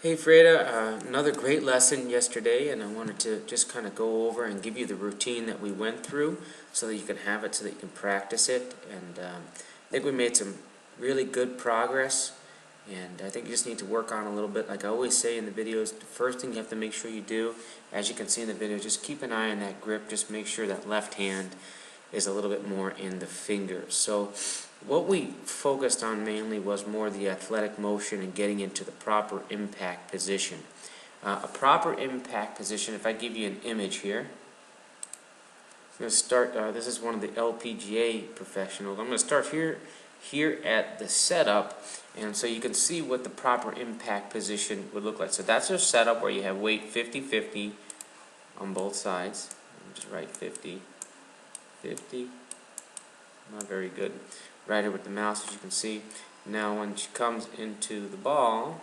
Hey Freyda, another great lesson yesterday, and I wanted to just kind of go over and give you the routine that we went through so that you can have it, so that you can practice it. And I think we made some really good progress, and I think you just need to work on a little bit. Like I always say in the videos, the first thing you have to make sure you do, as you can see in the video, just keep an eye on that grip. Just make sure that left hand is a little bit more in the fingers. So what we focused on mainly was more the athletic motion and getting into the proper impact position. A proper impact position, if I give you an image here, I'm going to start, this is one of the LPGA professionals. I'm going to start here at the setup, and so you can see what the proper impact position would look like. So that's our setup where you have weight 50-50 on both sides. Just write 50, 50. Not very good. Right here with the mouse, as you can see. Now when she comes into the ball,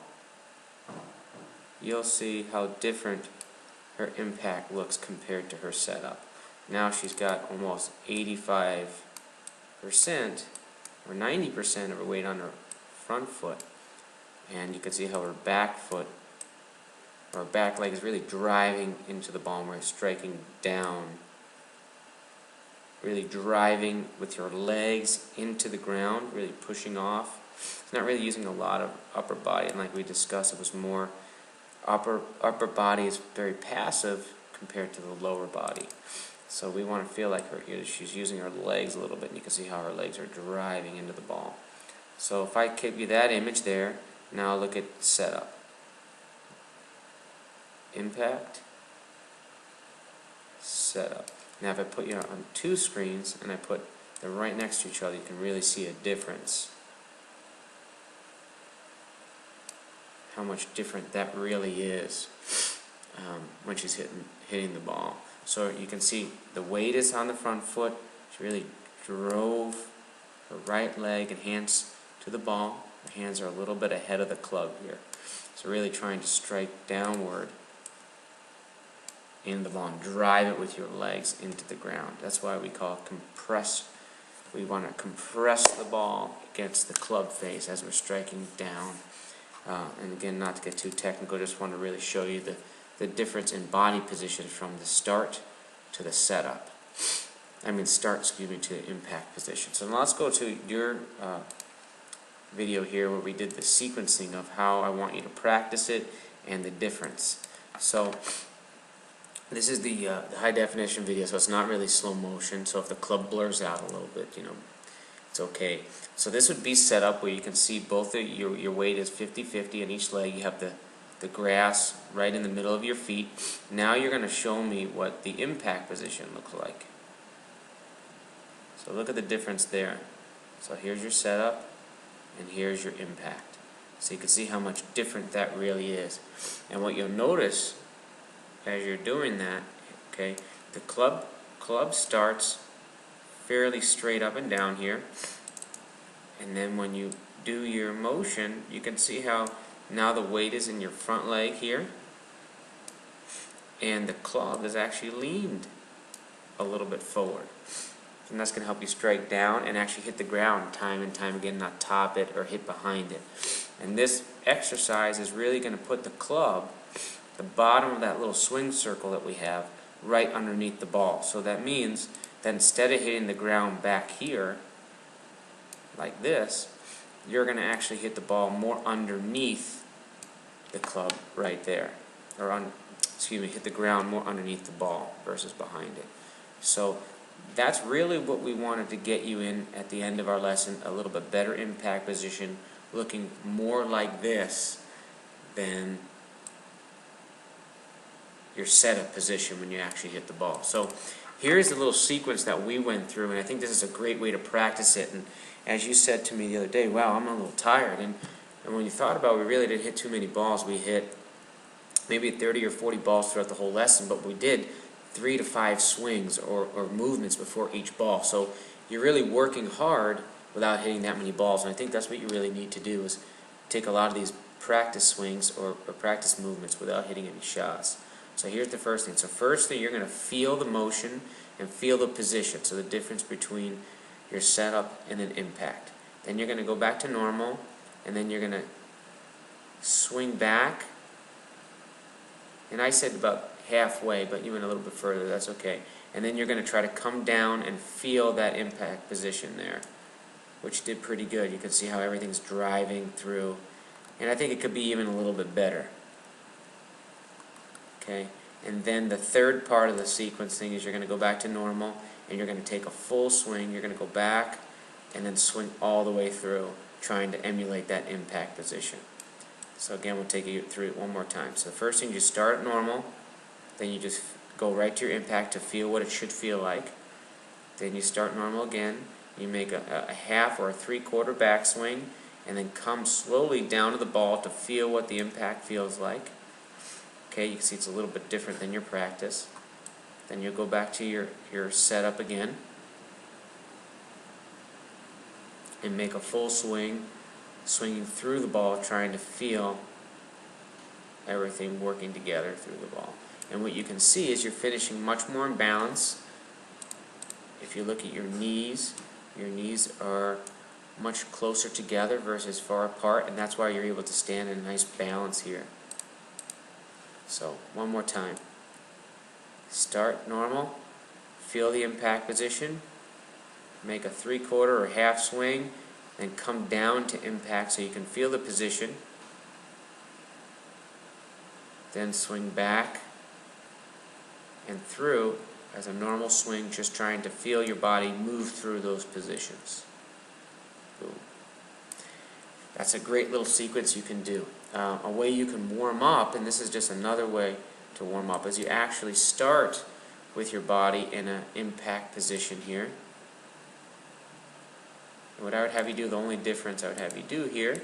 you'll see how different her impact looks compared to her setup. Now she's got almost 85% or 90% of her weight on her front foot. And you can see how her back foot, or her back leg, is really driving into the ball, where it's striking down. Really driving with your legs into the ground, really pushing off. It's not really using a lot of upper body, and like we discussed, it was more upper body is very passive compared to the lower body. So we want to feel like she's using her legs a little bit, and you can see how her legs are driving into the ball. So if I give you that image there, now look at setup. Impact, setup. Now if I put you on two screens and I put them right next to each other, you can really see a difference. How much different that really is when she's hitting the ball. So you can see the weight is on the front foot. She really drove her right leg and hands to the ball. Her hands are a little bit ahead of the club here. So really trying to strike downward in the ball and drive it with your legs into the ground. That's why we call it compress. We want to compress the ball against the club face as we're striking down. And again, not to get too technical, just want to really show you the difference in body position from the start to the setup. To impact position. So now let's go to your video here where we did the sequencing of how I want you to practice it and the difference. So this is the high definition video, so it's not really slow motion. So if the club blurs out a little bit, it's okay. So this would be set up where you can see both your weight is 50-50 on each leg. You have the grass right in the middle of your feet. Now you're going to show me what the impact position looks like. So look at the difference there. So here's your setup, and here's your impact. So you can see how much different that really is. And what you'll notice as you're doing that, okay, the club starts fairly straight up and down here, and then when you do your motion, you can see how now the weight is in your front leg here, and the club is actually leaned a little bit forward, and that's going to help you strike down and actually hit the ground time and time again, not top it or hit behind it. And this exercise is really going to put the club, the bottom of that little swing circle that we have, right underneath the ball. So that means that instead of hitting the ground back here like this, you're going to actually hit the ball more underneath the club right there, or hit the ground more underneath the ball versus behind it. So that's really what we wanted to get you in at the end of our lesson, a little bit better impact position, looking more like this than your setup position when you actually hit the ball. So here's the little sequence that we went through, and I think this is a great way to practice it. And as you said to me the other day, wow, I'm a little tired. And when you thought about it, we really didn't hit too many balls. We hit maybe 30 or 40 balls throughout the whole lesson, but we did 3 to 5 swings or movements before each ball. So you're really working hard without hitting that many balls, and I think that's what you really need to do, is take a lot of these practice swings or practice movements without hitting any shots. So here's the first thing. So first thing, you're going to feel the motion and feel the position, so the difference between your setup and an impact. Then you're going to go back to normal, and then you're going to swing back And I said about halfway, but you went a little bit further, that's okay. And then you're going to try to come down and feel that impact position there, which did pretty good. You can see how everything's driving through. And I think it could be even a little bit better. Okay, and then the third part of the sequence thing is you're going to go back to normal, and you're going to take a full swing. You're going to go back and then swing all the way through, trying to emulate that impact position. So again, we'll take you through it one more time. So the first thing, you start normal, then you just go right to your impact to feel what it should feel like. Then you start normal again. You make a half or a three-quarter backswing, and then come slowly down to the ball to feel what the impact feels like. Okay, you can see it's a little bit different than your practice. Then you'll go back to your setup again and make a full swing, swinging through the ball, trying to feel everything working together through the ball. And what you can see is you're finishing much more in balance. If you look at your knees are much closer together versus far apart, and that's why you're able to stand in a nice balance here. So, one more time. Start normal, feel the impact position, make a three-quarter or half swing, then come down to impact so you can feel the position. Then swing back and through as a normal swing, just trying to feel your body move through those positions. Boom. That's a great little sequence you can do. A way you can warm up, and this is just another way to warm up, is you actually start with your body in an impact position here. And what I would have you do, the only difference I would have you do here,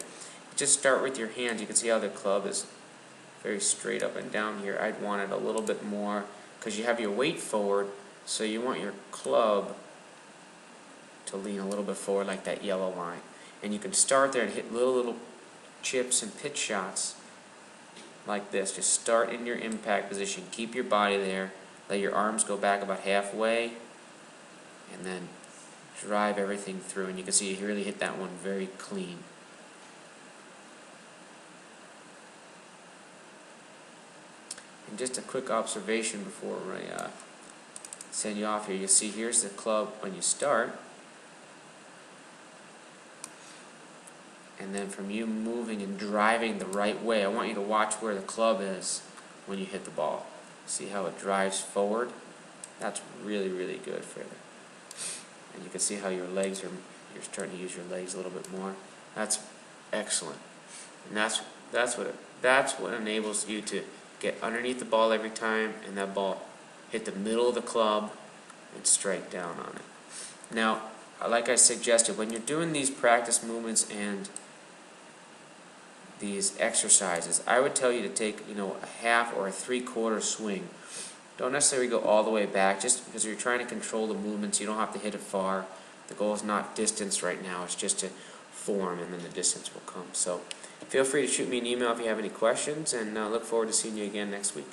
just start with your hands. You can see how the club is very straight up and down here. I'd want it a little bit more, because you have your weight forward, so you want your club to lean a little bit forward like that yellow line. And you can start there and hit little chips and pitch shots like this. Just start in your impact position. Keep your body there. Let your arms go back about halfway, and then drive everything through. And you can see you really hit that one very clean. And just a quick observation before I send you off here. You see here's the club when you start. And then from you moving and driving the right way, I want you to watch where the club is when you hit the ball. See how it drives forward? That's really, really good for you. And you can see how your legs you're starting to use your legs a little bit more. That's excellent. And that's what enables you to get underneath the ball every time, and that ball hit the middle of the club and strike down on it. Now, like I suggested, when you're doing these practice movements and these exercises, I would tell you to take, a half or a three-quarter swing. Don't necessarily go all the way back, just because you're trying to control the movements. You don't have to hit it far. The goal is not distance right now. It's just to form, and then the distance will come. So feel free to shoot me an email if you have any questions, and look forward to seeing you again next week.